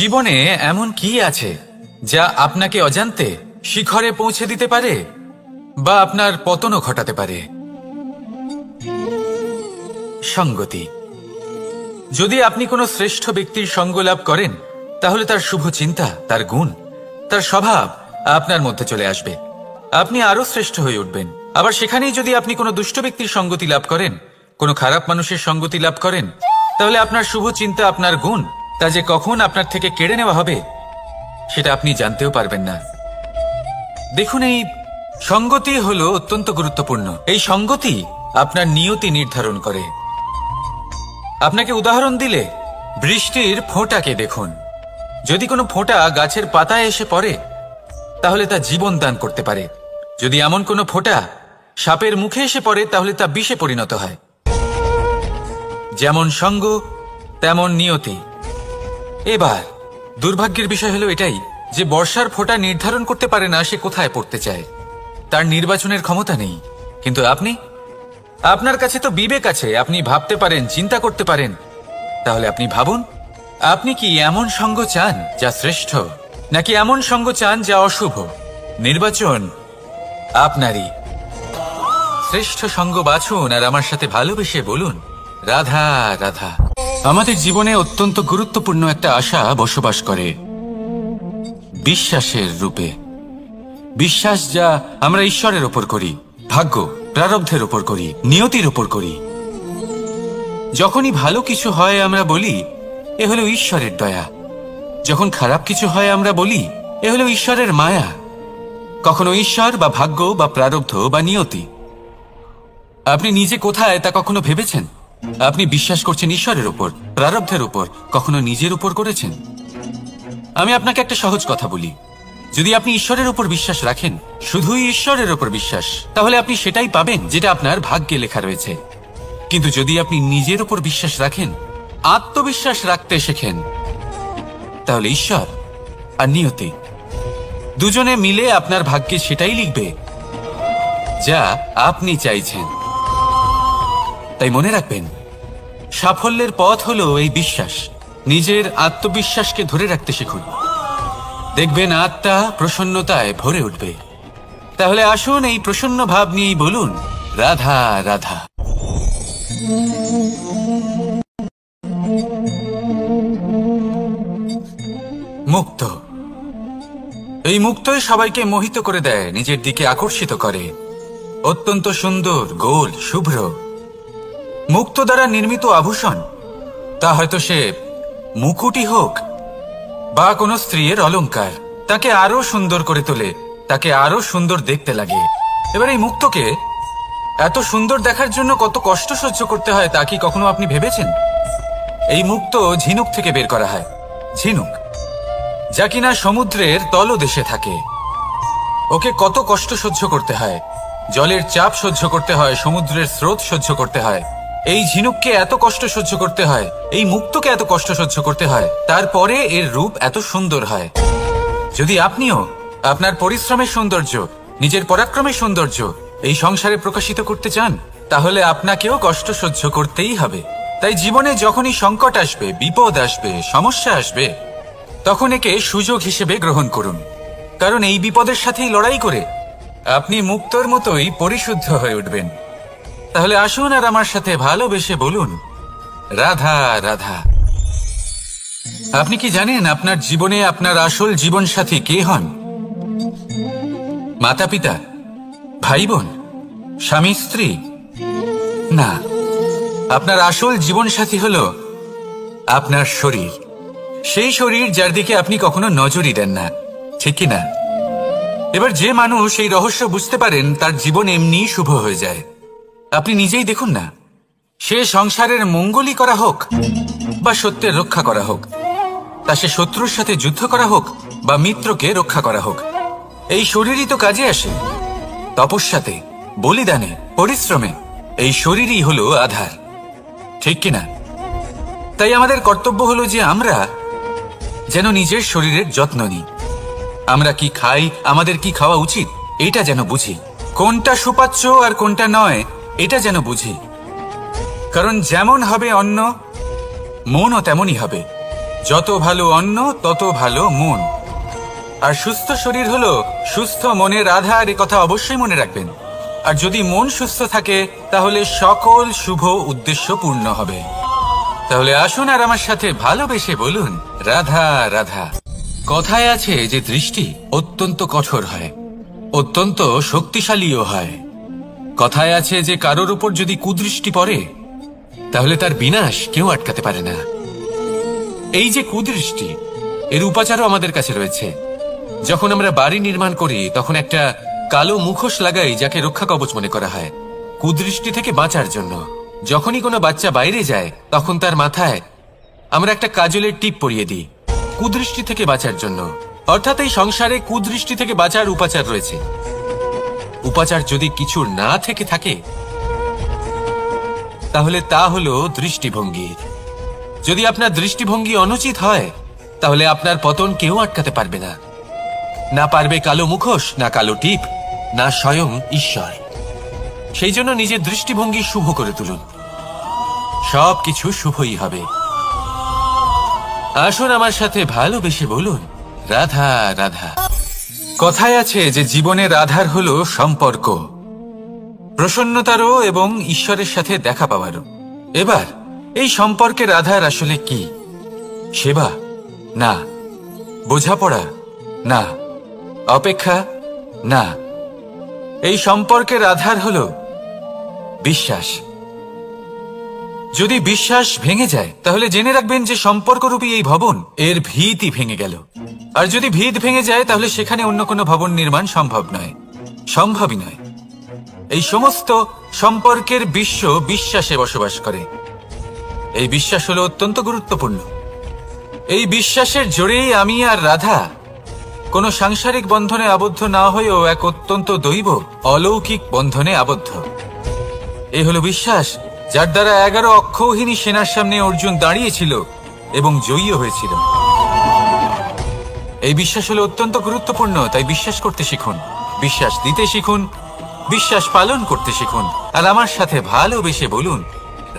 জীবনে এমন কি আছে যা আপনাকে অজান্তে শিখরে পৌঁছে দিতে পারে বা আপনার পতনও ঘটাতে পারে? সঙ্গতি। যদি আপনি কোনো শ্রেষ্ঠ ব্যক্তির সঙ্গ লাভ করেন, তাহলে তার শুভ চিন্তা, তার গুণ, তার স্বভাব আপনার মধ্যে চলে আসবে। আপনি আরো শ্রেষ্ঠ হয়ে উঠবেন। আবার সেখানেই যদি আপনি কোনো দুষ্ট ব্যক্তির সঙ্গতি লাভ করেন, কোনো খারাপ মানুষের সঙ্গতি লাভ করেন, তাহলে আপনার শুভ চিন্তা, আপনার গুণ, তা যে কখন আপনার থেকে কেড়ে নেওয়া হবে সেটা আপনি জানতেও পারবেন না। দেখুন, এই সঙ্গতি হলো অত্যন্ত গুরুত্বপূর্ণ। এই সঙ্গতি আপনার নিয়তি নির্ধারণ করে। আপনাকে উদাহরণ দিলে, বৃষ্টির ফোঁটাকে দেখুন। যদি কোনো ফোঁটা গাছের পাতায় এসে পড়ে, তাহলে তা জীবন দান করতে পারে। যদি এমন কোনো ফোঁটা সাপের মুখে এসে পড়ে, তাহলে তা বিষে পরিণত হয়। যেমন সঙ্গ, তেমন নিয়তি। এবার দুর্ভাগ্যের বিষয় হলো এটাই যে বর্ষার ফোঁটা নির্ধারণ করতে পারে না সে কোথায় পড়তে চায়। তার নির্বাচনের ক্ষমতা নেই। কিন্তু আপনার কাছে তো বিবেক আছে, আপনি ভাবতে পারেন, চিন্তা করতে পারেন। তাহলে আপনি ভাবুন, আপনি কি এমন সঙ্গ চান যা শ্রেষ্ঠ, নাকি এমন সঙ্গ চান যা অশুভ? নির্বাচন আপনারই। শ্রেষ্ঠ সঙ্গ বাছুন আর আমার সাথে ভালোবেসে বলুন, রাধা রাধা। আমাদের জীবনে অত্যন্ত গুরুত্বপূর্ণ একটা আশা বসবাস করে, বিশ্বাসের রূপে। বিশ্বাস যা আমরা ঈশ্বরের ওপর করি, ভাগ্য, প্রারব্ধের ওপর করি, নিয়তির ওপর করি। যখনই ভালো কিছু হয় আমরা বলি এ হলো ঈশ্বরের দয়া। যখন খারাপ কিছু হয় আমরা বলি এ হলো ঈশ্বরের মায়া। কখনো ঈশ্বর বা ভাগ্য বা প্রারব্ধ বা নিয়তি। আপনি নিজে কোথায় তা কখনো ভেবেছেন? আপনি বিশ্বাস করছেন ঈশ্বরের উপর, প্রারব্ধের উপর, কখনো নিজের উপর করেছেন? আমি আপনাকে একটা সহজ কথা বলি, যদি আপনি ঈশ্বরের উপর বিশ্বাস রাখেন, শুধুই ঈশ্বরের উপর বিশ্বাস, তাহলে আপনি সেটাই পাবেন যেটা আপনার ভাগ্যে লেখা রয়েছে। কিন্তু যদি আপনি নিজের উপর বিশ্বাস রাখেন, আত্মবিশ্বাস রাখতে শেখেন, তাহলে ঈশ্বর আর নিয়তি দুজনে মিলে আপনার ভাগ্যে সেটাই লিখবে যা আপনি চাইছেন। তাই মনে রাখবেন, সাফল্যের পথ হলো এই বিশ্বাস। নিজের আত্মবিশ্বাসকে ধরে রাখতে শিখুন, দেখবেন আত্মা প্রসন্নতায় ভরে উঠবে। তাহলে আসুন এই প্রসন্ন ভাব নিয়েই বলুন, রাধা রাধা। মুক্ত। এই মুক্তই সবাইকে মোহিত করে দেয়, নিজের দিকে আকর্ষিত করে। অত্যন্ত সুন্দর, গোল, শুভ্র। মুক্ত দ্বারা নির্মিত আভূষণ, তা হয়তো সে মুকুটই হোক বা কোনো স্ত্রীর অলংকার, তাকে আরো সুন্দর করে তোলে, তাকে আরো সুন্দর দেখতে লাগে। এবার এই মুক্তকে এত সুন্দর দেখার জন্য কত কষ্ট সহ্য করতে হয় তা কি কখনো আপনি ভেবেছেন? এই মুক্ত ঝিনুক থেকে বের করা হয়। ঝিনুক যা কিনা সমুদ্রের তলদেশে থাকে। ওকে কত কষ্ট সহ্য করতে হয়, জলের চাপ সহ্য করতে হয়, সমুদ্রের স্রোত সহ্য করতে হয়। এই ঝিনুককে এত কষ্ট সহ্য করতে হয়, এই মুক্তকে এত কষ্ট সহ্য করতে হয়, তারপরে এর রূপ এত সুন্দর হয়। যদি আপনিও আপনার পরিশ্রমের সৌন্দর্য, নিজের পরাক্রমের সৌন্দর্য এই সংসারে প্রকাশিত করতে চান, তাহলে আপনাকেও কষ্ট সহ্য করতেই হবে। তাই জীবনে যখনই সংকট আসবে, বিপদ আসবে, সমস্যা আসবে, তখন একে সুযোগ হিসেবে গ্রহণ করুন। কারণ এই বিপদের সাথেই লড়াই করে আপনি মুক্তর মতোই পরিশুদ্ধ হয়ে উঠবেন। তাহলে আসুন আর আমার সাথে ভালোবেসে বলুন, রাধা রাধা। আপনি কি জানেন আপনার জীবনে আপনার আসল জীবনসাথী কে হন? মাতা পিতা, ভাই বোন, স্বামী স্ত্রী? না, আপনার আসল জীবনসাথী হলো আপনার শরীর। সেই শরীর যার দিকে আপনি কখনো নজরই দেন না, ঠিক কি না? এবার যে মানুষ এই রহস্য বুঝতে পারেন, তার জীবন এমনি শুভ হয়ে যায়। আপনি নিজেই দেখুন না, সে সংসারের মঙ্গলই করা হোক বা সত্যের রক্ষা করা হোক, তা সে শত্রুর সাথে যুদ্ধ করা হোক বা মিত্রকে রক্ষা করা হোক, এই শরীরই তো কাজে আসে। তপস্যাতে, বলিদানে, পরিশ্রমে এই শরীরই হলো আধার, ঠিক কিনা? তাই আমাদের কর্তব্য হলো যে আমরা যেন নিজের শরীরের যত্ন নিই। আমরা কি খাই, আমাদের কি খাওয়া উচিত, এটা যেন বুঝি। কোনটা সুপাচ্য আর কোনটা নয়, এটা যেন বুঝি। কারণ যেমন হবে অন্ন, মনও তেমনই হবে। যত ভালো অন্ন তত ভালো মন। আর সুস্থ শরীর হলো সুস্থ মনের আধার, এ কথা অবশ্যই মনে রাখবেন। আর যদি মন সুস্থ থাকে তাহলে সকল শুভ উদ্দেশ্য পূর্ণ হবে। তাহলে আসুন আর আমার সাথে ভালোবেসে বলুন, রাধা রাধা। কথায় আছে যে দৃষ্টি অত্যন্ত কঠোর হয়, অত্যন্ত শক্তিশালীও হয়। কথায় আছে যে কারোর উপর যদি কুদৃষ্টি পড়ে তাহলে তার বিনাশ কেউ আটকাতে পারে না। এই যে কুদৃষ্টি, এর উপাচারও আমাদের কাছে রয়েছে। যখন আমরা বাড়ি নির্মাণ করি তখন একটা কালো মুখোশ লাগাই, যাকে রক্ষা কবচ মনে করা হয় কুদৃষ্টি থেকে বাঁচার জন্য। যখনই কোনো বাচ্চা বাইরে যায় তখন তার মাথায় আমরা একটা কাজলের টিপ পরিয়ে দিই কুদৃষ্টি থেকে বাঁচার জন্য। অর্থাৎ এই সংসারে কুদৃষ্টি থেকে বাঁচার উপাচার রয়েছে। উপাচার যদি কিছু না থেকে থাকে তাহলে তা হলো দৃষ্টিভঙ্গি। যদি আপনার দৃষ্টিভঙ্গি অনুচিত হয় তাহলে আপনার পতন কেউ আটকাতে পারবে না। না পারবে কালো মুখোশ, না কালো টিপ, না স্বয়ং ঈশ্বর। সেই জন্য নিজের দৃষ্টিভঙ্গি শুভ করে তুলুন, সবকিছু শুভই হবে। আসুন আমার সাথে ভালোবেসে বলুন, রাধা রাধা। কথায় আছে যে জীবনের আধার হলো সম্পর্ক, প্রসন্নতারও এবং ঈশ্বরের সাথে দেখা পাওয়ারও। এবার এই সম্পর্কের আধার আসলে কি? সেবা? না। বোঝাপড়া? না। অপেক্ষা? না। এই সম্পর্কের আধার হলো বিশ্বাস। যদি বিশ্বাস ভেঙে যায় তাহলে জেনে রাখবেন যে সম্পর্করূপী এই ভবন, এর ভিতই ভেঙে গেল। আর যদি ভিত ভেঙে যায় তাহলে সেখানে অন্য কোনো ভবন নির্মাণ সম্ভব নয়, সম্ভবই নয়। এই সমস্ত সম্পর্কের বিশ্ব বিশ্বাসে বসবাস করে। এই বিশ্বাস হলো অত্যন্ত গুরুত্বপূর্ণ। এই বিশ্বাসের জোরেই আমি আর রাধা কোনো সাংসারিক বন্ধনে আবদ্ধ না হয়েও এক অত্যন্ত দৈব অলৌকিক বন্ধনে আবদ্ধ। এই হলো বিশ্বাস, যার দ্বারা 11 অক্ষৌহিনী সেনার সামনে অর্জুন দাঁড়িয়েছিল এবং জয়ীও হয়েছিল। এই বিশ্বাস হলো অত্যন্ত গুরুত্বপূর্ণ। তাই বিশ্বাস করতে শিখুন, বিশ্বাস দিতে শিখুন, বিশ্বাস পালন করতে শিখুন। আর আমার সাথে ভালোবেসে বলুন,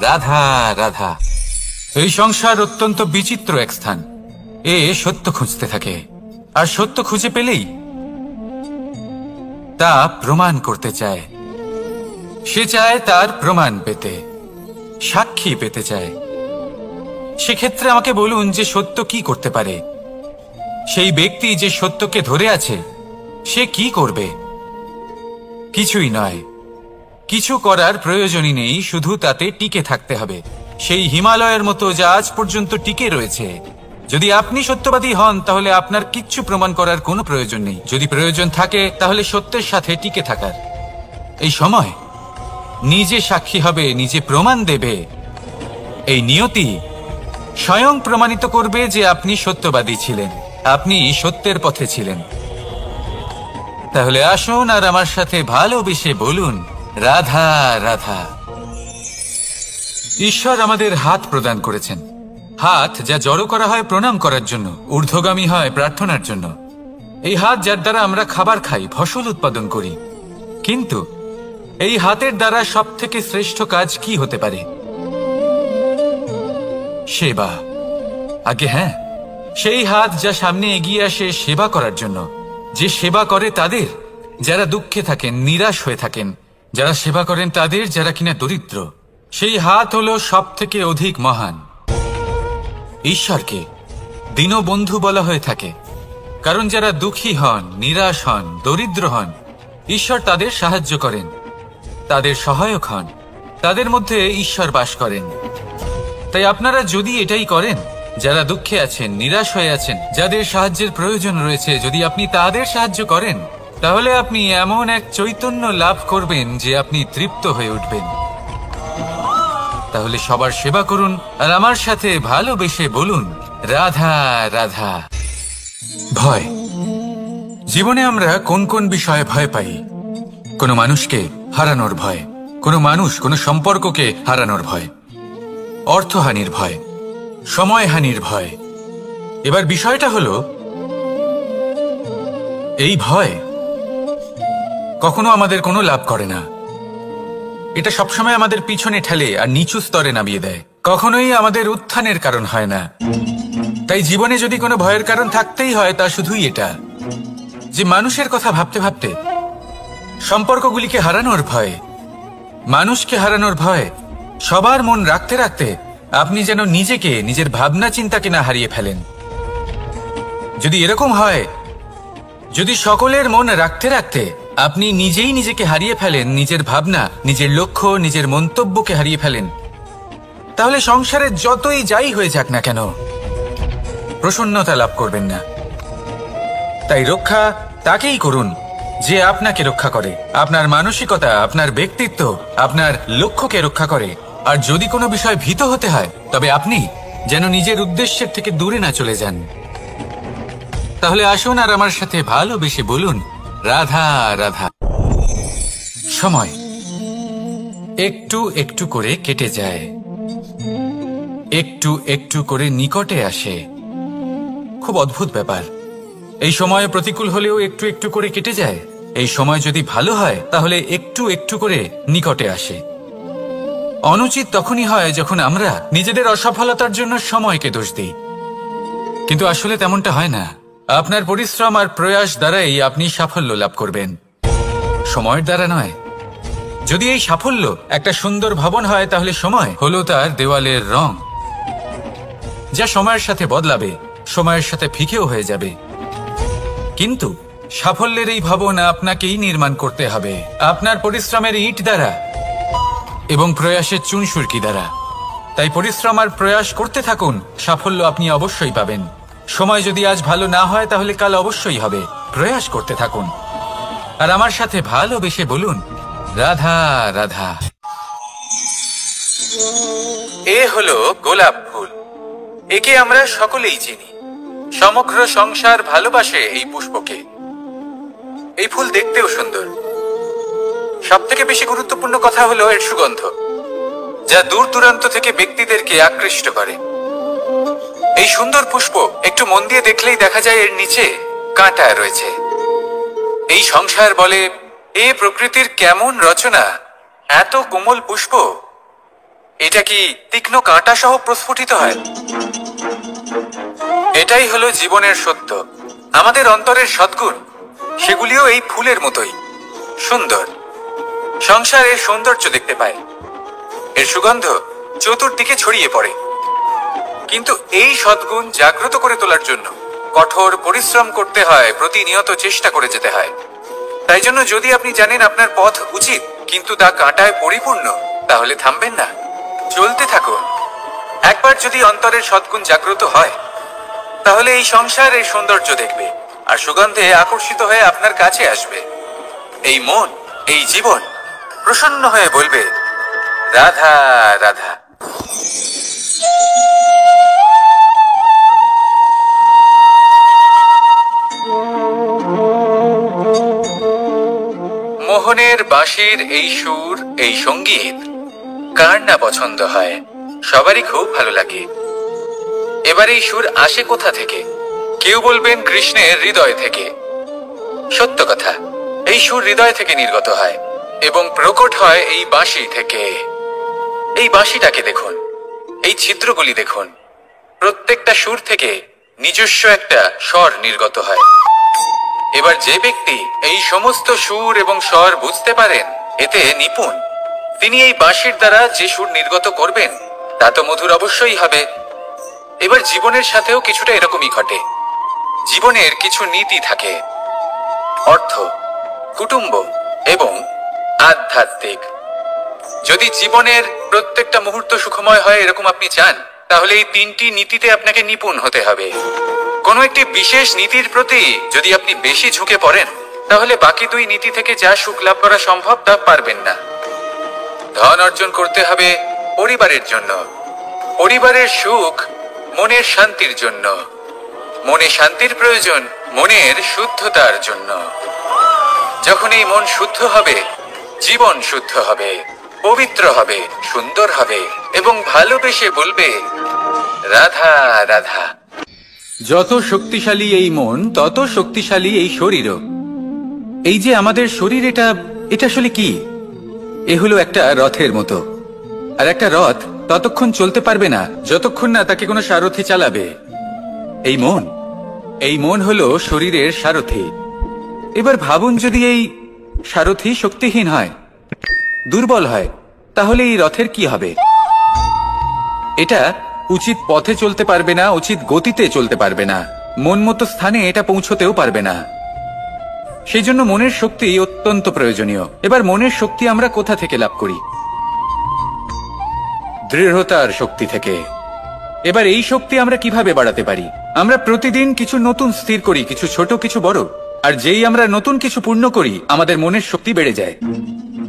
রাধা রাধা। এই সংসার অত্যন্ত বিচিত্র এক স্থান। এ সত্য খুঁজতে থাকে, আর সত্য খুঁজে পেলেই তা প্রমাণ করতে চায়। সে চায় তার প্রমাণ পেতে, সাক্ষী পেতে চায়। সেক্ষেত্রে আমাকে বলুন যে সত্য কি করতে পারে? সেই ব্যক্তি যে সত্যকে ধরে আছে সে কি করবে? কিছুই নয়, কিছু করার প্রয়োজনই নেই, শুধু তাতে টিকে থাকতে হবে। সেই হিমালয়ের মতো যা আজ পর্যন্ত টিকে রয়েছে। যদি আপনি সত্যবাদী হন তাহলে আপনার কিচ্ছু প্রমাণ করার কোনো প্রয়োজন নেই। যদি প্রয়োজন থাকে তাহলে সত্যের সাথে টিকে থাকার। এই সময় নিজে সাক্ষী হবে, নিজে প্রমাণ দেবে। এই নিয়তি স্বয়ং প্রমাণিত করবে যে আপনি সত্যবাদী ছিলেন, আপনি সত্যের পথে ছিলেন। তাহলে আসুন আর আমার সাথে ভালোবেসে বলুন, রাধা রাধা। ঈশ্বর আমাদের হাত প্রদান করেছেন। হাত যা জড়ো করা হয় প্রণাম করার জন্য, ঊর্ধ্বগামী হয় প্রার্থনার জন্য। এই হাত যার দ্বারা আমরা খাবার খাই, ফসল উৎপাদন করি। কিন্তু এই হাতের দ্বারা সব থেকে শ্রেষ্ঠ কাজ কি হতে পারে? সেবা। আগে হ্যাঁ, সেই হাত যা সামনে এগিয়ে আসে সেবা করার জন্য, যে সেবা করে তাদের যারা দুঃখে থাকেন, নিরাশ হয়ে থাকেন, যারা সেবা করেন তাদের যারা কিনা দরিদ্র। সেই হাত হলো সব থেকে অধিক মহান। ঈশ্বরকে দীনবন্ধু বলা হয়ে থাকে, কারণ যারা দুঃখী হন, নিরাশ হন, দরিদ্র হন, ঈশ্বর তাদের সাহায্য করেন, তাদের সহায়ক হন, তাদের মধ্যে ঈশ্বর বাস করেন। তাই আপনারা যদি এটাই করেন, যারা দুঃখে আছেন, নিরাশ হয়ে আছেন, যাদের সাহায্যের প্রয়োজন রয়েছে, যদি আপনি তাদের সাহায্য করেন তাহলে আপনি এমন এক চৈতন্য লাভ করবেন যে আপনি তৃপ্ত হয়ে উঠবেন। তাহলে সবার সেবা করুন আর আমার সাথে ভালোবেসে বলুন, রাধা রাধা। ভয়। জীবনে আমরা কোন কোন বিষয়ে ভয় পাই? কোনো মানুষকে হারানোর ভয়, কোনো মানুষ, কোনো সম্পর্ককে হারানোর ভয়, অর্থহানির ভয়, সময়হানির ভয়। এবার বিষয়টা হলো, এই ভয় কখনো আমাদের কোনো লাভ করে না। এটা সবসময় আমাদের পিছনে ঠেলে আর নিচু স্তরে নামিয়ে দেয়, কখনোই আমাদের উত্থানের কারণ হয় না। তাই জীবনে যদি কোনো ভয়ের কারণ থাকতেই হয় তা শুধুই এটা, যে মানুষের কথা ভাবতে ভাবতে, সম্পর্কগুলিকে হারানোর ভয়, মানুষকে হারানোর ভয়, সবার মন রাখতে রাখতে আপনি যেন নিজেকে, নিজের ভাবনা চিন্তাকে না হারিয়ে ফেলেন। যদি এরকম হয়, যদি সকলের মন রাখতে রাখতে আপনি নিজেই নিজেকে হারিয়ে ফেলেন, নিজের ভাবনা, নিজের লক্ষ্য, নিজের মন্তব্যকে হারিয়ে ফেলেন, তাহলে সংসারে যতই যাই হয়ে যাক না কেন প্রসন্নতা লাভ করবেন না। তাই রক্ষা তাকেই করুন যে আপনাকে রক্ষা করে, আপনার মানসিকতা, আপনার ব্যক্তিত্ব, আপনার লক্ষ্যকে রক্ষা করে। আর যদি কোনো বিষয় ভীত হতে হয়, তবে আপনি যেন নিজের উদ্দেশ্যের থেকে দূরে না চলে যান। তাহলে আসুন আর আমার সাথে ভালোবেসে বলুন, রাধা রাধা। সময় একটু একটু করে কেটে যায়, একটু একটু করে নিকটে আসে। খুব অদ্ভুত ব্যাপার। এই সময় প্রতিকূল হলেও একটু একটু করে কেটে যায়। এই সময় যদি ভালো হয় তাহলে একটু একটু করে নিকটে আসে। অনুচিত তখনই হয় যখন আমরা নিজেদের অসফলতার জন্য সময়কে দোষ দিই, কিন্তু আসলে তেমনটা হয় না। আপনার পরিশ্রম আর প্রয়াস দ্বারাই আপনি সাফল্য লাভ করবেন, সময়ের দ্বারা নয়। যদি এই সাফল্য একটা সুন্দর ভবন হয়, তাহলে সময় হলো তার দেওয়ালের রং, যা সময়ের সাথে বদলাবে, সময়ের সাথে ফিকেও হয়ে যাবে। কিন্তু সাফল্যের এই ভবন আপনাকেই নির্মাণ করতে হবে, আপনার পরিশ্রমের ইট দ্বারা এবং প্রয়াসের চুনসুরকি দ্বারা। তাই পরিশ্রম আর প্রয়াস করতে থাকুন, সাফল্য আপনি অবশ্যই পাবেন। সময় যদি আজ ভালো না হয় তাহলে কাল অবশ্যই হবে। প্রয়াস করতে থাকুন আর আমার সাথে ভালোবেসে বলুন, রাধা রাধা। এ হলো গোলাপ ফুল। একে আমরা সকলেই চিনি। সমগ্র সংসার ভালোবাসে এই পুষ্পকে। এই ফুল দেখতেও সুন্দর। সবথেকে বেশি গুরুত্বপূর্ণ কথা হলো এর সুগন্ধ, যা দূর দূরান্ত থেকে ব্যক্তিদেরকে আকৃষ্ট করে। এই সুন্দর পুষ্প একটু মন দিয়ে দেখলেই দেখা যায় এর নিচে কাঁটা রয়েছে। এই সংসার বলে, এ প্রকৃতির কেমন রচনা, এত কোমল পুষ্প, এটা কি তীক্ষ্ণ কাঁটা সহ প্রস্ফুটিত হয়? এটাই হলো জীবনের সত্য। আমাদের অন্তরের সদ্গুণ, সেগুলিও এই ফুলের মতোই সুন্দর। সংসার এর সৌন্দর্য দেখতে পায়, এর সুগন্ধ চতুর্দিকে ছড়িয়ে পড়ে। কিন্তু এই সদ্গুণ জাগ্রত করে তোলার জন্য কঠোর পরিশ্রম করতে হয়, প্রতিনিয়ত চেষ্টা করে যেতে হয়। তাই জন্য যদি আপনি জানেন আপনার পথ উচিত কিন্তু তা কাঁটায় পরিপূর্ণ, তাহলে থামবেন না, চলতে থাকুন। একবার যদি অন্তরের সদ্গুণ জাগ্রত হয়, তাহলে এই সংসার এর সৌন্দর্য দেখবে আর সুগন্ধে আকর্ষিত হয়ে আপনার কাছে আসবে। এই মন, এই জীবন প্রসন্ন হয়ে বলবে, রাধা রাধা। মোহনের বাঁশির এই সুর, এই সঙ্গীত কার না পছন্দ হয়? সবারই খুব ভালো লাগে। এবার এই সুর আসে কোথা থেকে? কেউ বলবেন কৃষ্ণের হৃদয় থেকে। সত্য কথা, এই সুর হৃদয় থেকে নির্গত হয় এবং প্রকট হয় এই বাঁশি থেকে। এই বাঁশিটাকে দেখুন, এই ছিদ্রগুলি দেখুন, প্রত্যেকটা সুর থেকে নিজস্ব একটা স্বর নির্গত হয়। এবার যে ব্যক্তি এই সমস্ত সুর এবং স্বর বুঝতে পারেন, এতে নিপুণ, তিনি এই বাঁশির দ্বারা যে সুর নির্গত করবেন তা তো মধুর অবশ্যই হবে। এবার জীবনের সাথেও কিছুটা এরকমই ঘটে। জীবনের কিছু নীতি থাকে, অর্থ, কুটুম্ব এবং আধ্যাত্মিক। যদি জীবনের প্রত্যেকটা মুহূর্ত সুখময় হয় এরকম আপনি চান, তাহলে এই তিনটি নীতিতে আপনাকে নিপুণ হতে হবে। কোনো একটি বিশেষ নীতির প্রতি যদি আপনি বেশি ঝুঁকে পড়েন, তাহলে বাকি দুই নীতি থেকে যা সুখ লাভ করা সম্ভব তা পারবেন না। ধন অর্জন করতে হবে পরিবারের জন্য, পরিবারের সুখ মনের শান্তির জন্য, মনে শান্তির প্রয়োজন মনের শুদ্ধতার জন্য। যখন এই মন শুদ্ধ হবে, জীবন শুদ্ধ হবে, পবিত্র হবে, সুন্দর হবে এবং ভালোবেসে বলবে, রাধা রাধা। যত শক্তিশালী এই মন, তত শক্তিশালী এই শরীরও। এই যে আমাদের শরীর, এটা আসলে কি? এ হলো একটা রথের মতো। আর একটা রথ ততক্ষণ চলতে পারবে না যতক্ষণ না তাকে কোনো সারথি চালাবে। এই মন হলো শরীরের সারথি। এবার ভাবুন, যদি এই সারথি শক্তিহীন হয়, দুর্বল হয়, তাহলে এই রথের কি হবে? এটা উচিত পথে চলতে পারবে না, উচিত গতিতে চলতে পারবে না, মন মতো স্থানে এটা পৌঁছতেও পারবে না। সেই জন্য মনের শক্তি অত্যন্ত প্রয়োজনীয়। এবার মনের শক্তি আমরা কোথা থেকে লাভ করি? দৃঢ়তার শক্তি থেকে। এবার এই শক্তি আমরা কিভাবে বাড়াতে পারি? আমরা প্রতিদিন কিছু নতুন স্থির করি, কিছু ছোট কিছু বড়। আর যেই আমরা নতুন কিছু পূর্ণ করি, আমাদের মনের শক্তি বেড়ে যায়।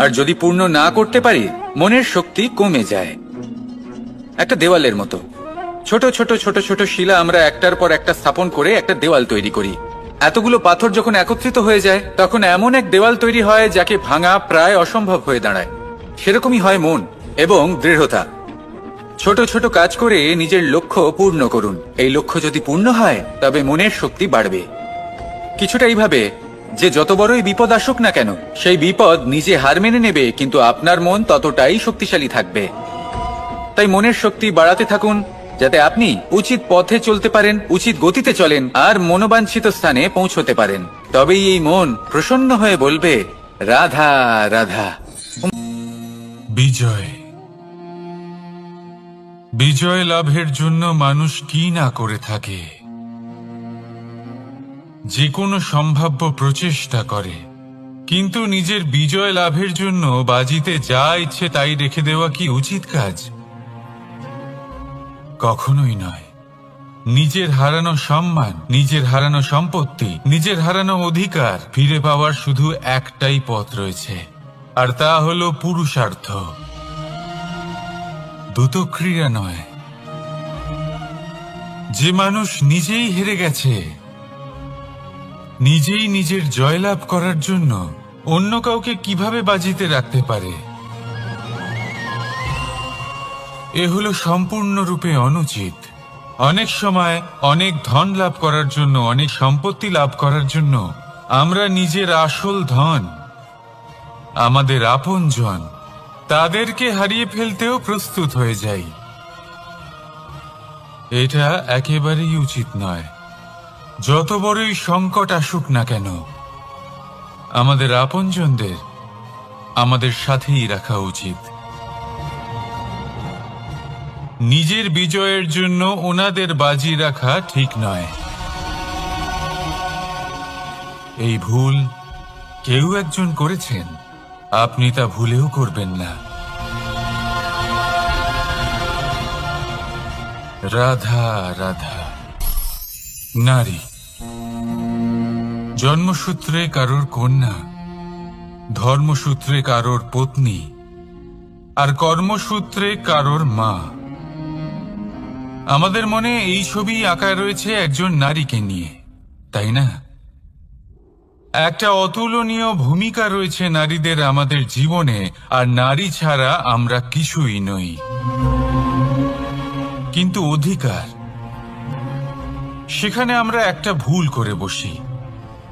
আর যদি পূর্ণ না করতে পারি, মনের শক্তি কমে যায়। একটা দেওয়ালের মতো ছোট ছোট ছোট ছোট শিলা আমরা একটার পর একটা স্থাপন করে একটা দেওয়াল তৈরি করি। এতগুলো পাথর যখন একত্রিত হয়ে যায়, তখন এমন এক দেওয়াল তৈরি হয় যাকে ভাঙা প্রায় অসম্ভব হয়ে দাঁড়ায়। সেরকমই হয় মন এবং দৃঢ়তা। ছোট ছোট কাজ করে নিজের লক্ষ্য পূর্ণ করুন। এই লক্ষ্য যদি পূর্ণ হয়, তবে মনের শক্তি বাড়বে। কিছুটা এইভাবে যে যত বড়ই বিপদ আসুক না কেন, সেই বিপদ নিজে হার মেনে নেবে, কিন্তু আপনার মন ততটাই শক্তিশালী থাকবে। তাই মনের শক্তি বাড়াতে থাকুন, যাতে আপনি উচিত পথে চলতে পারেন, উচিত গতিতে চলেন আর মনোবাঞ্ছিত স্থানে পৌঁছতে পারেন। তবেই এই মন প্রসন্ন হয়ে বলবে, রাধা রাধা। বিজয়। বিজয় লাভের জন্য মানুষ কি না করে থাকে, যে কোনো সম্ভাব্য প্রচেষ্টা করে, কিন্তু নিজের বিজয় লাভের জন্য বাজিতে যা ইচ্ছে তাই রেখে দেওয়া কি উচিত কাজ? কখনোই নয়। নিজের হারানো সম্মান, নিজের হারানো সম্পত্তি, নিজের হারানো অধিকার ফিরে পাওয়ার শুধু একটাই পথ রয়েছে, আর তা হলো পুরুষার্থ। দ্রুতক্রিয়া নয়। যে মানুষ নিজেই হেরে গেছে, নিজেই নিজের জয়লাভ করার জন্য অন্য কাউকে কিভাবে বাজিতে রাখতে পারে? এ হলো সম্পূর্ণরূপে অনুচিত। অনেক সময় অনেক ধন লাভ করার জন্য, অনেক সম্পত্তি লাভ করার জন্য আমরা নিজের আসল ধন, আমাদের আপনজন, তাদেরকে হারিয়ে ফেলতেও প্রস্তুত হয়ে যাই। এটা একেবারেই উচিত নয়। যত বড়ই সংকট আসুক না কেন, আমাদের আপনজনদের আমাদের সাথেই রাখা উচিত। নিজের বিজয়ের জন্য ওনাদের বাজি রাখা ঠিক নয়। এই ভুল কেউ একজন করেছেন, আপনি তা ভুলেও করবেন না। রাধা রাধা। নারী জন্মসূত্রে কারোর কন্যা, ধর্মসূত্রে কারোর পত্নী, আর কর্মসূত্রে কারোর মা। আমাদের মনে এই ছবি আঁকা রয়েছে একজন নারীকে নিয়ে, তাই না? একটা অতুলনীয় ভূমিকা রয়েছে নারীদের আমাদের জীবনে, আর নারী ছাড়া আমরা কিছুই নই। কিন্তু অধিকার, সেখানে আমরা একটা ভুল করে বসি।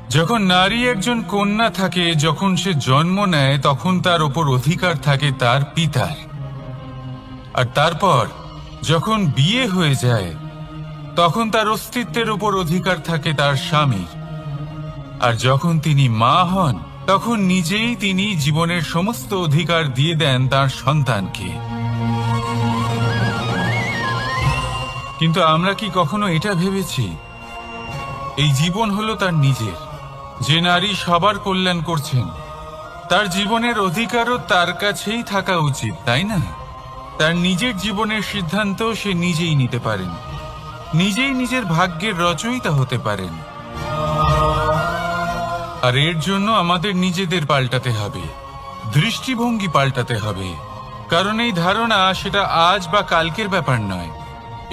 যখন নারী একজন কন্যা থাকে, যখন সে জন্ম নেয়, তখন তার ওপর অধিকার থাকে তার পিতার। আর তারপর যখন বিয়ে হয়ে যায়, তখন তার অস্তিত্বের উপর অধিকার থাকে তার স্বামীর। আর যখন তিনি মা হন, তখন নিজেই তিনি জীবনের সমস্ত অধিকার দিয়ে দেন তার সন্তানকে। কিন্তু আমরা কি কখনো এটা ভেবেছি, এই জীবন হলো তার নিজের? যে নারী সবার কল্যাণ করছেন, তার জীবনের অধিকারও তার কাছেই থাকা উচিত, তাই না? তার নিজের জীবনের সিদ্ধান্ত সে নিজেই নিতে পারেন, নিজেই নিজের ভাগ্যের রচয়িতা হতে পারেন। আর এর জন্য আমাদের নিজেদের পাল্টাতে হবে, দৃষ্টিভঙ্গি পাল্টাতে হবে। কারণ এই ধারণা সেটা আজ বা কালকের ব্যাপার নয়,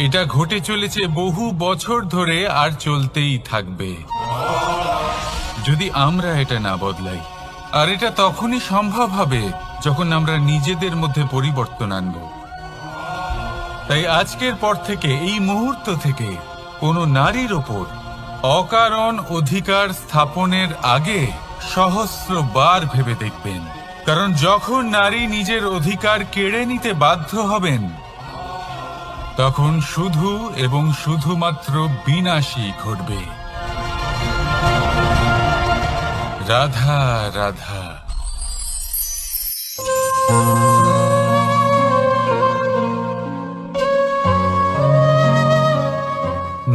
এটা ঘটে চলেছে বহু বছর ধরে আর চলতেই থাকবে, যদি আমরা এটা না বদলাই। আর এটা তখনই সম্ভব হবে যখন আমরা নিজেদের মধ্যে পরিবর্তন আনব। তাই আজকের পর থেকে, এই মুহূর্ত থেকে, কোনো নারীর ওপর অকারণ অধিকার স্থাপনের আগে সহস্রবার ভেবে দেখবেন। কারণ যখন নারী নিজের অধিকার কেড়ে নিতে বাধ্য হবেন, তখন শুধু এবং শুধুমাত্র বিনাশই ঘটবে। রাধা রাধা।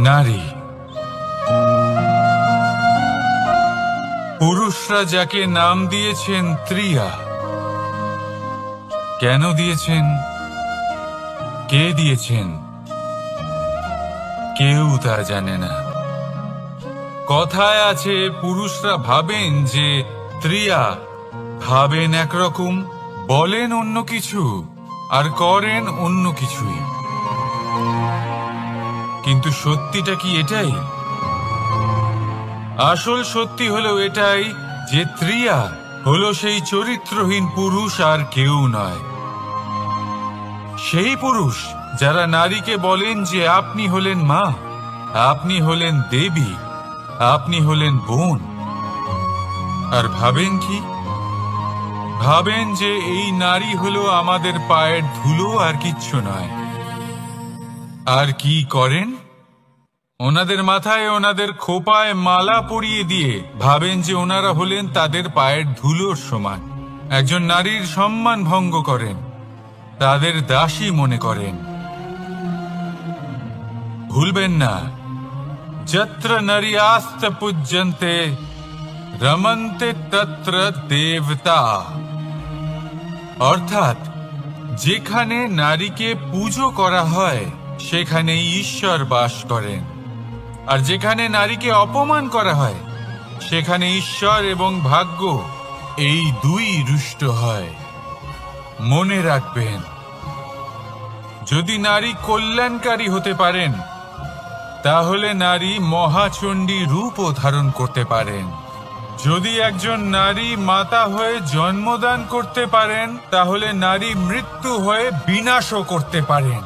নারী, পুরুষরা যাকে নাম দিয়েছেন ত্রিয়া, কেন দিয়েছেন, কে দিয়েছেন, কেউ তা জানে না। কথায় আছে পুরুষরা ভাবেন যে ত্রিয়া, ভাবেন একরকম, বলেন অন্য কিছু, আর করেন অন্য কিছুই। কিন্তু সত্যিটা কি এটাই? আসল সত্যি হলো এটাই যে ত্রিয়া হলো সেই চরিত্রহীন পুরুষ আর কেউ নয়। সেই পুরুষ যারা নারীকে বলেন যে আপনি হলেন মা, আপনি হলেন দেবী, আপনি হলেন বোন। আর ভাবেন কি? ভাবেন যে এই নারী হলো আমাদের পায়ের ধুলো আর কিচ্ছু নয়। আর কি করেন? ওনাদের মাথায় ওনাদের খোপায় মালা পরিয়ে দিয়ে ভাবেন যে ওনারা হলেন তাদের পায়ের ধুলোর সমান। একজন নারীর সম্মান ভঙ্গ করেন, তাদের দাসী মনে করেন। ভুলবেন না, যত্র নারীয়াস্ত পূজ্যন্তে রমন্তে তত্র দেবতা। অর্থাৎ যেখানে নারীকে পুজো করা হয় সেখানেই ঈশ্বর বাস করেন, আর যেখানে নারীকে অপমান করা হয় সেখানে ঈশ্বর এবং ভাগ্য এই দুই রুষ্ট হয়। মনে রাখবেন, যদি নারী কল্যাণকারী হতে পারেন তাহলে নারী মহাচণ্ডী রূপও ধারণ করতে পারেন। যদি একজন নারী মাতা হয়ে জন্মদান করতে পারেন তাহলে নারী মৃত্যু হয়ে বিনাশও করতে পারেন।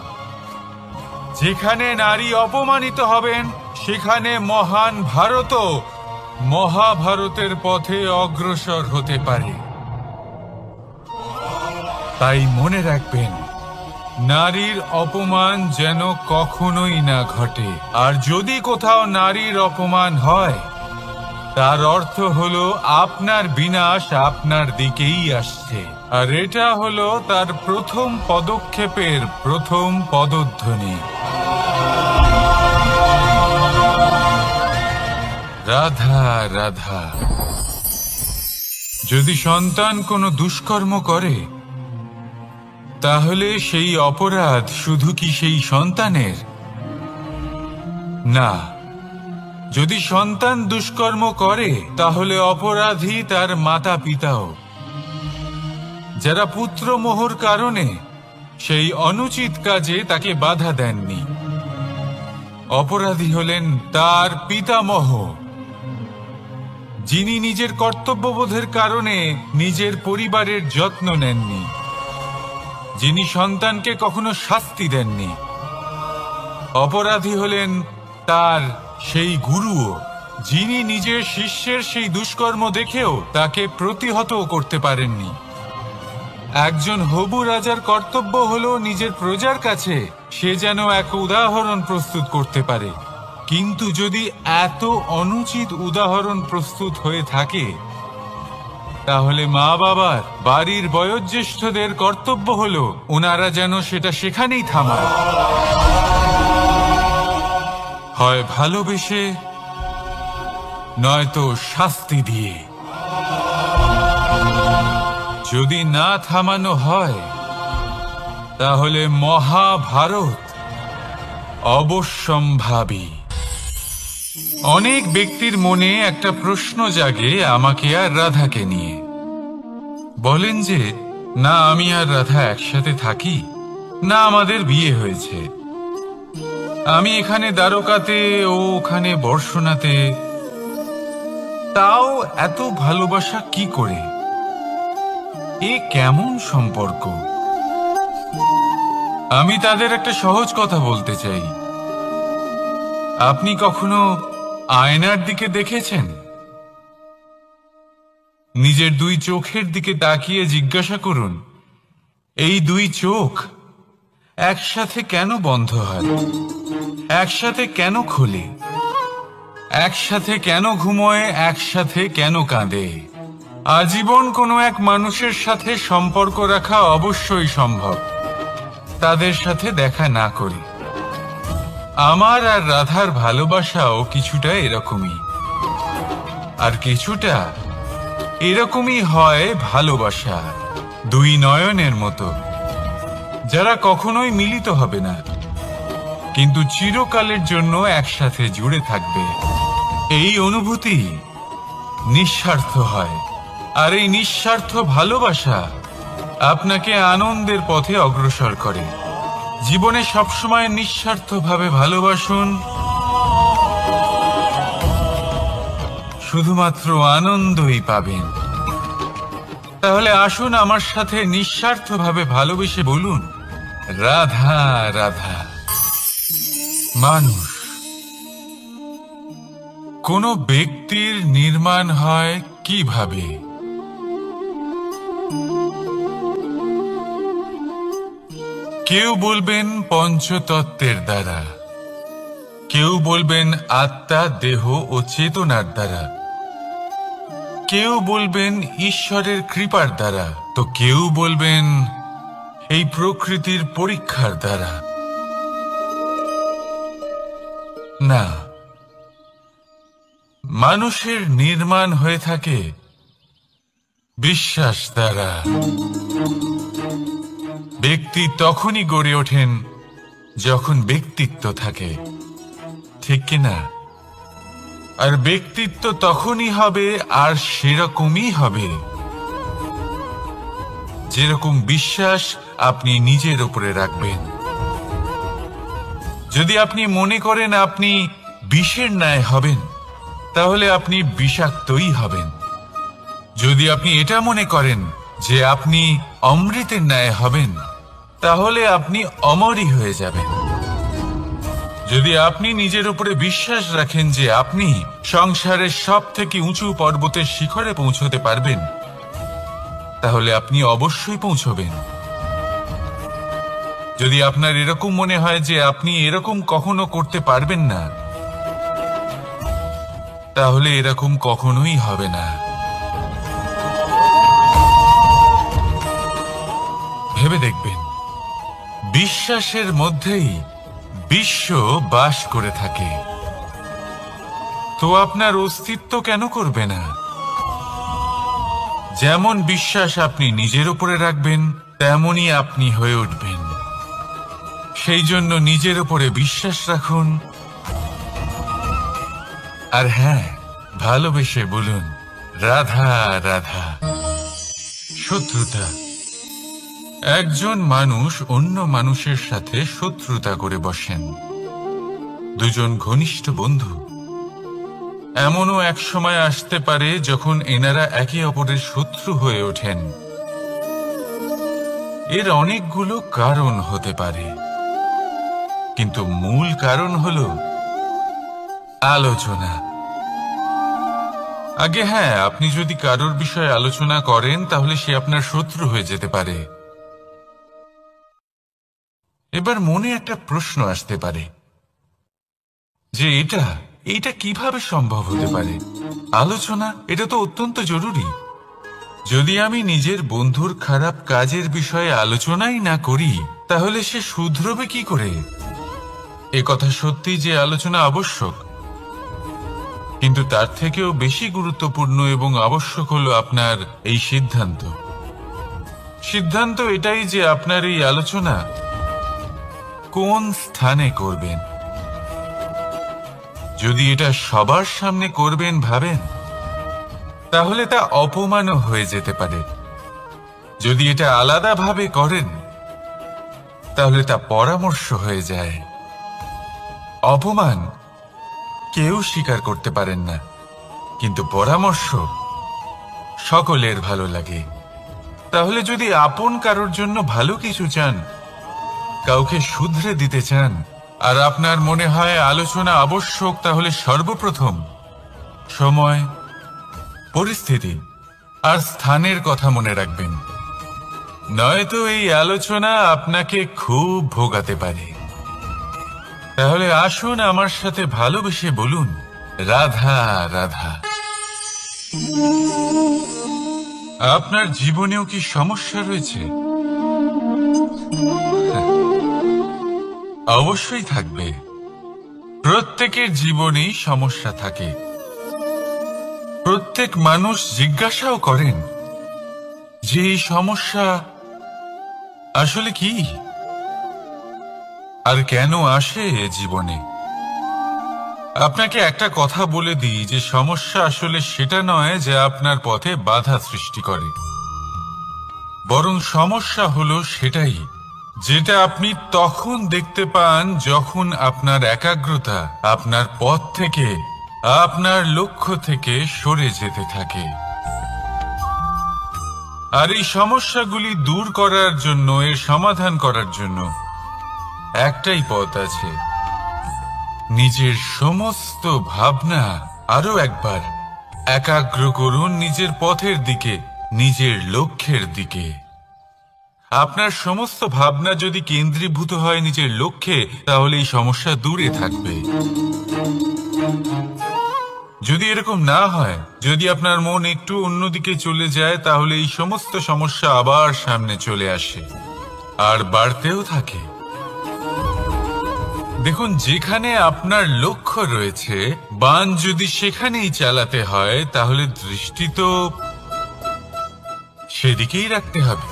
যেখানে নারী অপমানিত হবেন সেখানে মহান ভারতও মহাভারতের পথে অগ্রসর হতে পারে। তাই মনে রাখবেন, নারীর অপমান যেন কখনোই না ঘটে। আর যদি কোথাও নারীর অপমান হয় তার অর্থ হলো আপনার বিনাশ আপনার দিকেই আসছে। আর এটা হলো তার প্রথম পদক্ষেপের প্রথম পদধ্বনি। রাধা রাধা। যদি সন্তান কোনো দুষ্কর্ম করে তাহলে সেই অপরাধ শুধু কি সেই সন্তানের? না, যদি সন্তান দুষ্কর্ম করে তাহলে অপরাধী তার মাতা পিতাও, যারা পুত্রমোহর কারণে সেই অনুচিত কাজে তাকে বাধা দেননি। অপরাধী হলেন তার পিতামহ, যিনি নিজের কর্তব্যবোধের কারণে নিজের পরিবারের যত্ন নেননি, যিনি সন্তানকে কখনো শাস্তি দেননি। অপরাধী হলেন তার সেই গুরুও, যিনি নিজের শিষ্যের সেই দুষ্কর্ম দেখেও তাকে প্রতিহত করতে পারেননি। একজন হবু রাজার কর্তব্য হলো নিজের প্রজার কাছে সে যেন এক উদাহরণ প্রস্তুত করতে পারে। কিন্তু যদি এত অনুচিত উদাহরণ প্রস্তুত হয়ে থাকে তাহলে মা বাবার, বাড়ির বয়োজ্যেষ্ঠদের কর্তব্য হলো ওনারা যেন সেটা সেখানেই থামায়, হয় ভালোবেসে নয়তো শাস্তি দিয়ে। যদি না থামানো হয় তাহলে মহাভারত অবশ্যম্ভাবী। অনেক ব্যক্তির মনে একটা প্রশ্ন জাগে আমাকে আর রাধাকে নিয়ে। বলেন যে না আমি আর রাধা একসাথে থাকি, না আমাদের বিয়ে হয়েছে। আমি এখানে দ্বারকাতে, ও ওখানে বর্ষনাতে, তাও এত ভালোবাসা কি করে? এ কেমন সম্পর্ক? আমি তাদের একটা সহজ কথা বলতে চাই। আপনি কখনো আয়নার দিকে দেখেছেন? নিজের দুই চোখের দিকে তাকিয়ে জিজ্ঞাসা করুন, এই দুই চোখ একসাথে কেন বন্ধ হয়, একসাথে কেন খোলে, একসাথে কেন ঘুমোয়, একসাথে কেন কাঁদে? আজীবন কোনো এক মানুষের সাথে সম্পর্ক রাখা অবশ্যই সম্ভব, তাদের সাথে দেখা না করি। আমার আর রাধার ভালোবাসাও কিছুটা এরকমই, আর কিছুটা এরকমই হয় ভালোবাসা দুই নয়নের মতো, যারা কখনোই মিলিত হবে না, কিন্তু চিরকালের জন্য একসাথে জুড়ে থাকবে। এই অনুভূতি নিঃস্বার্থ হয়, আর এই নিঃস্বার্থ ভালোবাসা আপনাকে আনন্দের পথে অগ্রসর করে। জীবনে সবসময় নিঃস্বার্থভাবে ভালোবাসুন, শুধুমাত্র আনন্দই পাবেন। তাহলে আসুন আমার সাথে নিঃস্বার্থভাবে ভালোবেসে বলুন, রাধা রাধা। মানুষ, কোন ব্যক্তির নির্মাণ হয় কিভাবে? কেউ বলবেন পঞ্চতত্ত্বের দ্বারা, কেউ বলবেন আত্মা, দেহ ও চেতনার দ্বারা, কেউ বলবেন ঈশ্বরের কৃপার দ্বারা, তো কেউ বলবেন এই প্রকৃতির পরীক্ষার দ্বারা। না, মানুষের নির্মাণ হয়ে থাকে বিশ্বাস দ্বারা। ব্যক্তি তখনই গড়ে ওঠেন যখন ব্যক্তিত্ব থাকে, ঠিক কিনা? আর ব্যক্তিত্ব তখনই হবে, আর সেরকমই হবে যেরকম বিশ্বাস আপনি নিজের উপরে রাখবেন। যদি আপনি মনে করেন আপনি বিষের ন্যায় হবেন, তাহলে আপনি বিষাক্তই হবেন। যদি আপনি এটা মনে করেন যে আপনি অমৃতের ন্যায় হবেন, তাহলে আপনি অমরই হয়ে যাবেন। যদি আপনি নিজের উপরে বিশ্বাস রাখেন যে আপনি সংসারের সব থেকে উঁচু পর্বতের শিখরে পৌঁছতে পারবেন, তাহলে আপনি অবশ্যই পৌঁছবেন। যদি আপনার এরকম মনে হয় যে আপনি এরকম কখনো করতে পারবেন না, তাহলে এরকম কখনোই হবে না। ভেবে দেখবেন, বিশ্বাসের মধ্যেই বিশ্ব বাস করে থাকে, তো আপনার অস্তিত্ব কেন করবে না? যেমন বিশ্বাস আপনি নিজের উপরে রাখবেন, তেমনই আপনি হয়ে উঠবেন। সেই জন্য নিজের উপরে বিশ্বাস রাখুন, আর হ্যাঁ, ভালোবেসে বলুন, রাধা রাধা। শত্রুতা, একজন মানুষ অন্য মানুষের সাথে শত্রুতা করে বসেন। দুজন ঘনিষ্ঠ বন্ধু, এমনও এক সময় আসতে পারে যখন এনারা একে অপরের শত্রু হয়ে ওঠেন। এর অনেকগুলো কারণ হতে পারে, কিন্তু মূল কারণ হলো আলোচনা। আগে হ্যাঁ, আপনি যদি কারোর বিষয়ে আলোচনা করেন, তাহলে সে আপনার শত্রু হয়ে যেতে পারে। এবার মনে একটা প্রশ্ন আসতে পারে যে এটা কিভাবে সম্ভব হতে পারে? আলোচনা, এটা তো অত্যন্ত জরুরি। যদি আমি নিজের বন্ধুর খারাপ কাজের বিষয়ে আলোচনাই না করি, তাহলে সে শুধরবে কি করে? এ কথা সত্যি যে আলোচনা আবশ্যক, কিন্তু তার থেকেও বেশি গুরুত্বপূর্ণ এবং আবশ্যক হলো আপনার এই সিদ্ধান্ত। সিদ্ধান্ত এটাই যে আপনার এই আলোচনা কোন স্থানে করবেন। যদি এটা সবার সামনে করবেন ভাবেন, তাহলে তা অপমানও হয়ে যেতে পারে। যদি এটা আলাদাভাবে করেন, তাহলে তা পরামর্শ হয়ে যায়। অপমান কেউ স্বীকার করতে পারেন না, কিন্তু পরামর্শ সকলের ভালো লাগে। তাহলে যদি আপন কারোর জন্য ভালো কিছু চান, কাউকে শুধরে দিতে চান, আর আপনার মনে হয় আলোচনা আবশ্যক, তাহলে সর্বপ্রথম সময়, পরিস্থিতি আর স্থানের কথা মনে রাখবেন। নয়তো এই আলোচনা আপনাকে খুব ভোগাতে পারে। তাহলে আসুন আমার সাথে ভালোবেসে বলুন, রাধা রাধা। আপনার জীবনেও কি সমস্যা রয়েছে? অবশ্যই থাকবে। প্রত্যেকের জীবনেই সমস্যা থাকে। প্রত্যেক মানুষ জিজ্ঞাসাও করেন যে এই সমস্যা আসলে কি আর কেন আসে জীবনে। আপনাকে একটা কথা বলে দিই যে সমস্যা আসলে সেটা নয় যে আপনার পথে বাধা সৃষ্টি করে, বরং সমস্যা হলো সেটাই যেটা আপনি তখন দেখতে পান যখন আপনার একাগ্রতা আপনার পথ থেকে, আপনার লক্ষ্য থেকে সরে যেতে থাকে। আর এই সমস্যাগুলি দূর করার জন্য, এর সমাধান করার জন্য একটাই পথ আছে, নিজের সমস্ত ভাবনা আরো একবার একাগ্র করুন নিজের পথের দিকে, নিজের লক্ষ্যের দিকে। আপনার সমস্ত ভাবনা যদি কেন্দ্রীভূত হয় নিজের লক্ষ্যে, তাহলে এই সমস্যা দূরে থাকবে। যদি এরকম না হয়, যদি আপনার মন একটু অন্যদিকে চলে যায়, তাহলে এই সমস্ত সমস্যা আবার সামনে চলে আসে আর বাড়তেও থাকে। দেখুন, যেখানে আপনার লক্ষ্য রয়েছে, বাণ যদি সেখানেই চালাতে হয়, তাহলে দৃষ্টি তো সেদিকেই রাখতে হবে।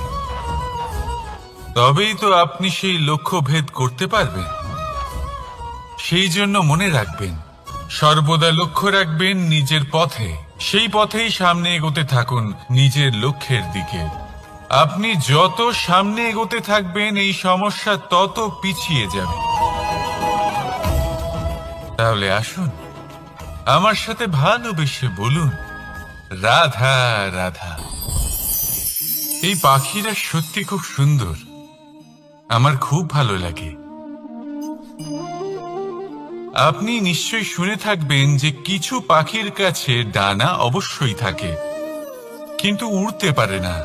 তবেই তো আপনি সেই লক্ষ্য ভেদ করতে পারবেন। সেই জন্য মনে রাখবেন, সর্বদা লক্ষ্য রাখবেন নিজের পথে, সেই পথেই সামনে এগোতে থাকুন নিজের লক্ষ্যের দিকে। আপনি যত সামনে এগোতে থাকবেন, এই সমস্যা তত পিছিয়ে যাবে। তাহলে আসুন আমার সাথে ভালোবেসে বলুন, রাধা রাধা। এই পাখিরা সত্যি খুব সুন্দর, আমার খুব ভালো লাগে। আপনি নিশ্চয়ই শুনে থাকবেন যে কিছু পাখির কাছে ডানা অবশ্যই থাকে, কিন্তু উড়তে পারে না।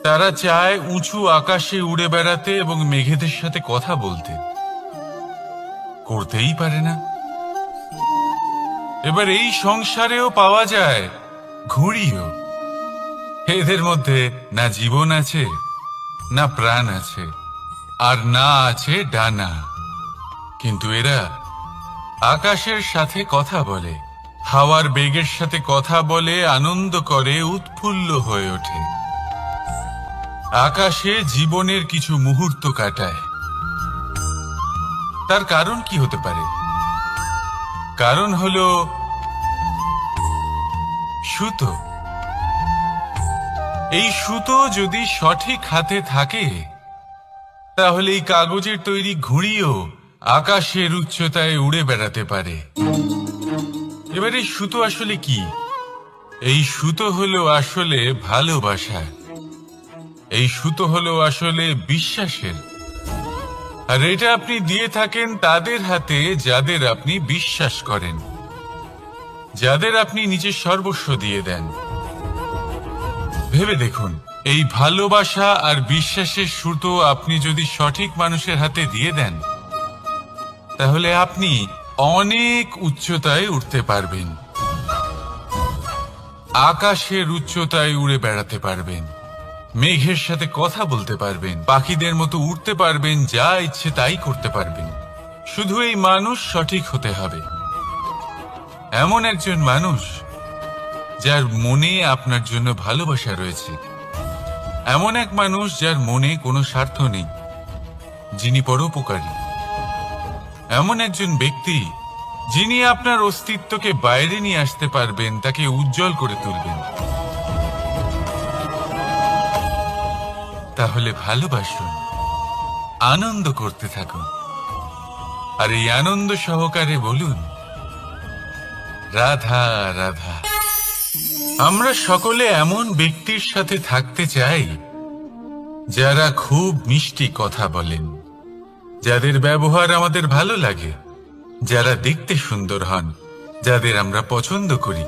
তারা চায় উঁচু আকাশে উড়ে বেড়াতে এবং মেঘেদের সাথে কথা বলতে, করতেই পারে না। এবার এই সংসারেও পাওয়া যায় ঘুড়িও। এদের মধ্যে না জীবন আছে, না প্রাণ আছে, আর না আছে ডানা, কিন্তু এরা আকাশের সাথে কথা বলে, হাওয়ার বেগের সাথে কথা বলে, আনন্দ করে, উৎফুল্ল হয়ে ওঠে। আকাশে জীবনের কিছু মুহূর্ত কাটায়। তার কারণ কি হতে পারে? কারণ হলো সুতো। এই সুতো যদি সঠিক হাতে থাকে, তাহলে এই কাগজের তৈরি ঘুড়িও আকাশের উচ্চতায় উড়ে বেড়াতে পারে। এবার এই সুতো আসলে কি? এই সুতো হলো আসলে ভালোবাসা। এই সুতো হলো আসলে বিশ্বাসের। আর এটা আপনি দিয়ে থাকেন তাদের হাতে যাদের আপনি বিশ্বাস করেন, যাদের আপনি নিজের সর্বস্ব দিয়ে দেন। ভেবে দেখুন, এই ভালোবাসা আর বিশ্বাসের সুতো আপনি যদি সঠিক মানুষের হাতে দিয়ে দেন, তাহলে আপনি অনেক উচ্চতায় উঠতে পারবেন, আকাশের উচ্চতায় উড়ে বেড়াতে পারবেন, মেঘের সাথে কথা বলতে পারবেন, পাখিদের মতো উড়তে পারবেন, যা ইচ্ছে তাই করতে পারবেন। শুধু এই মানুষ সঠিক হতে হবে, এমন একজন মানুষ যার মনে আপনার জন্য ভালোবাসা রয়েছে, এমন এক মানুষ যার মনে কোনো স্বার্থ নেই, যিনি পরোপকারী, এমন একজন ব্যক্তি যিনি আপনার অস্তিত্বকে বাইরে নিয়ে আসতে পারবেন, তাকে উজ্জ্বল করে তুলবেন। তাহলে ভালোবাসুন, আনন্দ করতে থাকুন, আর এই আনন্দ সহকারে বলুন, রাধা রাধা। আমরা সকলে এমন ব্যক্তির সাথে থাকতে চাই যারা খুব মিষ্টি কথা বলেন, যাদের ব্যবহার আমাদের ভালো লাগে, যারা দেখতে সুন্দর হন, যাদের আমরা পছন্দ করি।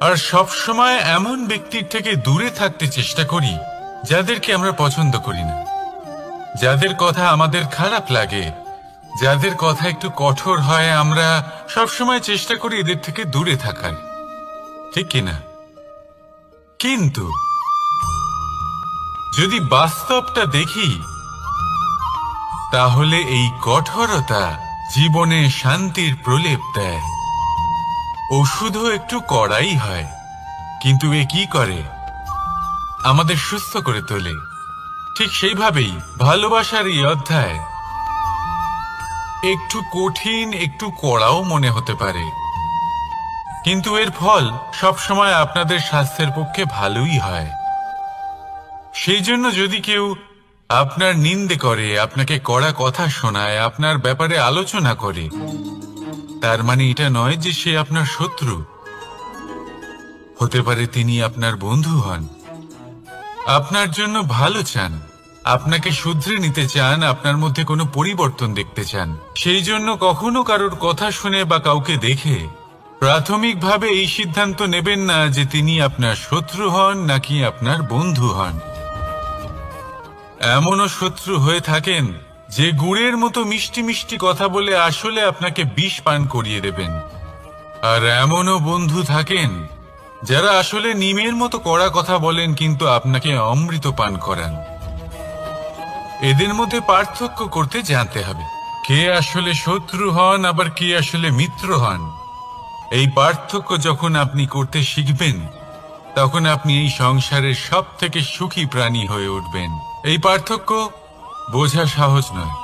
আর সব সময় এমন ব্যক্তির থেকে দূরে থাকতে চেষ্টা করি যাদেরকে আমরা পছন্দ করি না, যাদের কথা আমাদের খারাপ লাগে, যাদের কথা একটু কঠোর হয়, আমরা সবসময় চেষ্টা করি এদের থেকে দূরে থাকার, ঠিক কিনা? কিন্তু যদি বাস্তবটা দেখি, তাহলে এই কঠোরতা জীবনে শান্তির প্রলেপ দেয়। ওষুধও একটু কড়াই হয়, কিন্তু এ কি করে? আমাদের সুস্থ করে তোলে। ঠিক সেইভাবেই ভালোবাসার এই অধ্যায় একটু কঠিন, একটু কড়াও মনে হতে পারে, কিন্তু এর ফল সবসময় আপনাদের স্বাস্থ্যের পক্ষে ভালোই হয়। সেই জন্য যদি কেউ আপনার নিন্দে করে, আপনাকে কড়া কথা শোনায়, আপনার ব্যাপারে আলোচনা করে, তার মানে এটা নয় যে সে আপনার শত্রু। হতে পারে তিনি আপনার বন্ধু হন, আপনার জন্য ভালো চান, আপনাকে শুধরে নিতে চান, আপনার মধ্যে কোনো পরিবর্তন দেখতে চান। সেই জন্য কখনো কারোর কথা শুনে বা কাউকে দেখে প্রাথমিকভাবে এই সিদ্ধান্ত নেবেন না যে তিনি আপনার শত্রু হন নাকি আপনার বন্ধু হন। এমনও শত্রু হয়ে থাকেন যে গুড়ের মতো মিষ্টি মিষ্টি কথা বলে আসলে আপনাকে বিষ পান করিয়ে দেবেন, আর এমনও বন্ধু থাকেন যারা আসলে নিমের মতো কড়া কথা বলেন কিন্তু আপনাকে অমৃত পান করান। এদের মধ্যে পার্থক্য করতে জানতে হবে, কে আসলে শত্রু হন আবার কে আসলে মিত্র হন। এই পার্থক্য যখন আপনি করতে শিখবেন, তখন আপনি এই সংসারের সব থেকে সুখী প্রাণী হয়ে উঠবেন। এই পার্থক্য বোঝা সহজ নয়,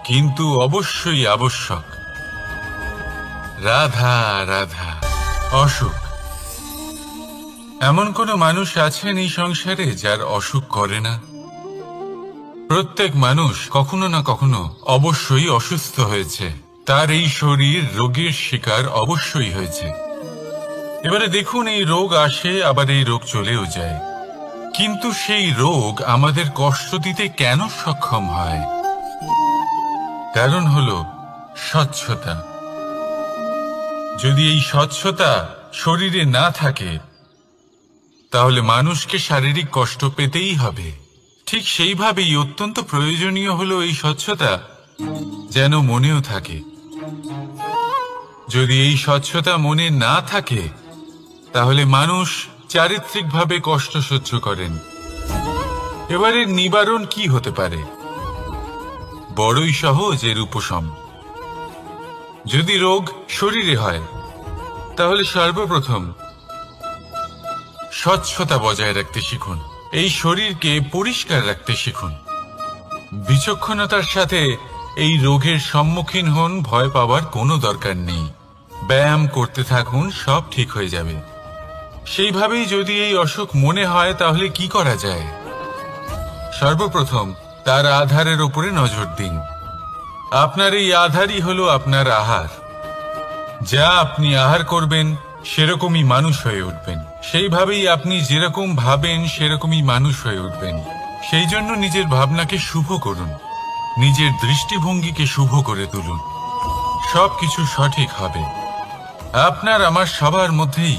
কিন্তু অবশ্যই আবশ্যক। রাধা রাধা। অসুখ। এমন কোন মানুষ আছেন এই সংসারে যার অসুখ করে না? প্রত্যেক মানুষ কখনো না কখনো অবশ্যই অসুস্থ হয়েছে, তার এই শরীর রোগের শিকার অবশ্যই হয়েছে। এবারে দেখুন, এই রোগ আসে আবার এই রোগ চলেও যায়, কিন্তু সেই রোগ আমাদের কষ্ট দিতে কেন সক্ষম হয়? কারণ হলো স্বচ্ছতা। যদি এই স্বচ্ছতা শরীরে না থাকে, তাহলে মানুষকে শারীরিক কষ্ট পেতেই হবে। ঠিক সেইভাবেই অত্যন্ত প্রয়োজনীয় হলো এই স্বচ্ছতা যেন মনেও থাকে। যদি এই স্বচ্ছতা মনে না থাকে, তাহলে মানুষ চারিত্রিকভাবে কষ্ট সহ্য করেন। এবারে নিবারণ কি হতে পারে? বড়ই সহজ এর উপশম। যদি রোগ শরীরে হয়, তাহলে সর্বপ্রথম স্বচ্ছতা বজায় রাখতে শিখুন, এই শরীরকে পরিষ্কার রাখতে শিখুন। বিচক্ষণতার সাথে এই রোগের সম্মুখীন হন, ভয় পাওয়ার কোনো দরকার নেই। ব্যায়াম করতে থাকুন, সব ঠিক হয়ে যাবে। সেইভাবেই যদি এই অসুখ মনে হয়, তাহলে কি করা যায়? সর্বপ্রথম তার আধারের উপরে নজর দিন। আপনার এই আধারই হলো আপনার আহার। যা আপনি আহার করবেন, সেরকমই মানুষ হয়ে উঠবেন। সেইভাবেই আপনি যেরকম ভাবেন, সেরকমই মানুষ হয়ে উঠবেন। সেই জন্য নিজের ভাবনাকে শুভ করুন, নিজের দৃষ্টিভঙ্গিকে শুভ করে তুলুন, সবকিছু সঠিক হবে। আপনার আমার সবার মধ্যেই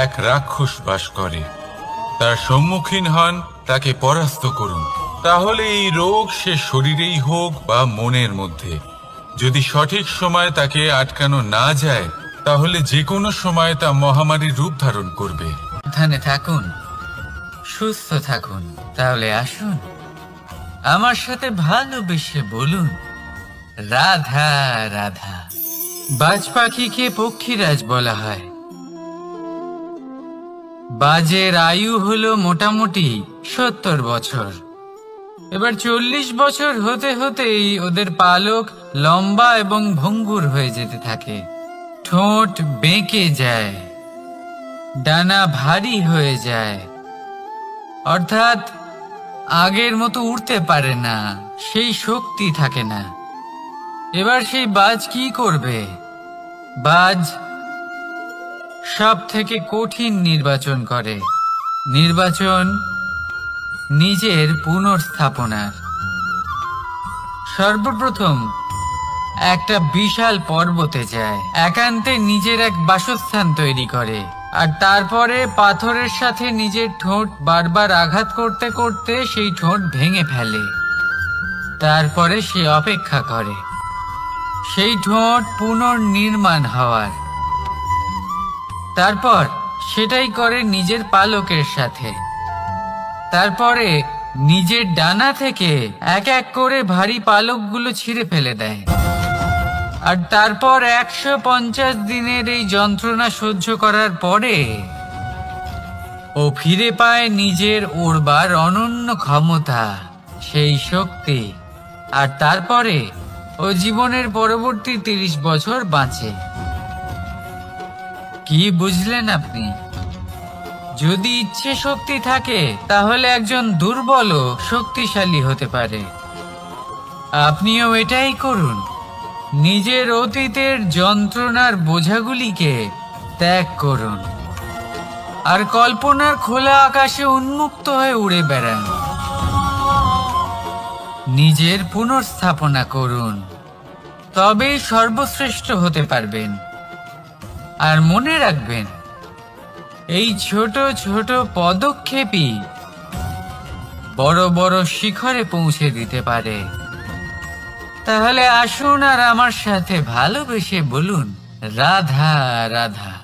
এক রাক্ষস বাস করে, তার সম্মুখীন হন, তাকে পরাস্ত করুন। তাহলে এই রোগ সে শরীরেই হোক বা মনের মধ্যে, যদি সঠিক সময় তাকে আটকানো না যায়, তাহলে যে কোনো সময় তা মহামারীর রূপ ধারণ করবে। সাবধানে থাকুন, সুস্থ থাকুন। তাহলে আসুন, আমার সাথে ভালোবেসে বলুন রাধা রাধা। বাজ পাখিকে পক্ষীরাজ বলা হয়। বাজের আয়ু হলো মোটামুটি 70 বছর। এবার 40 বছর হতে হতেই ওদের পালক লম্বা এবং ভঙ্গুর হয়ে যেতে থাকে, ঠোঁট বেঁকে যায়, ডানা ভারী হয়ে যায়, অর্থাৎ আগের মতো উড়তে পারে না, সেই শক্তি থাকে না। এবার সেই বাজ কি করবে? বাজ সব থেকে কঠিন নির্বাচন করে, নির্বাচন নিজের পুনর্স্থাপনার। সর্বপ্রথম একটা বিশাল পর্বতে যায়, একান্তে নিজের এক বাসস্থান তৈরি করে, আর তারপরে পাথরের সাথে নিজের ঠোঁট বারবার আঘাত করতে করতে সেই ঠোঁট ভেঙে ফেলে। তারপরে সে অপেক্ষা করে সেই ঠোঁট পুনর্নির্মাণ হওয়ার। তারপর সেটাই করে নিজের পালকের সাথে। তারপরে নিজের ডানা থেকে এক এক করে ভারী পালকগুলো ছিঁড়ে ফেলে দেয়। আর তারপর 150 দিনের এই যন্ত্রণা সহ্য করার পরে ও ফিরে পায় নিজের উড়বার অনন্য ক্ষমতা, সেই শক্তি। আর তারপরে ও জীবনের পরবর্তী 30 বছর বাঁচে। কি বুঝলেন আপনি? যদি ইচ্ছে শক্তি থাকে তাহলে একজন দুর্বলও শক্তিশালী হতে পারে। আপনিও এটাই করুন। নিজের অতীতের যন্ত্রণার বোঝাগুলিকে ত্যাগ করুন আর কল্পনার খোলা আকাশে উন্মুক্ত হয়ে উড়ে বেড়ান। নিজের পুনর্স্থাপনা করুন, তবেই সর্বশ্রেষ্ঠ হতে পারবেন। আর মনে রাখবেন, এই ছোট ছোট পদক্ষেপই বড় বড় শিখরে পৌঁছে দিতে পারে। তাহলে আসুন আর আমার সাথে ভালোবেসে বলুন, রাধা রাধা।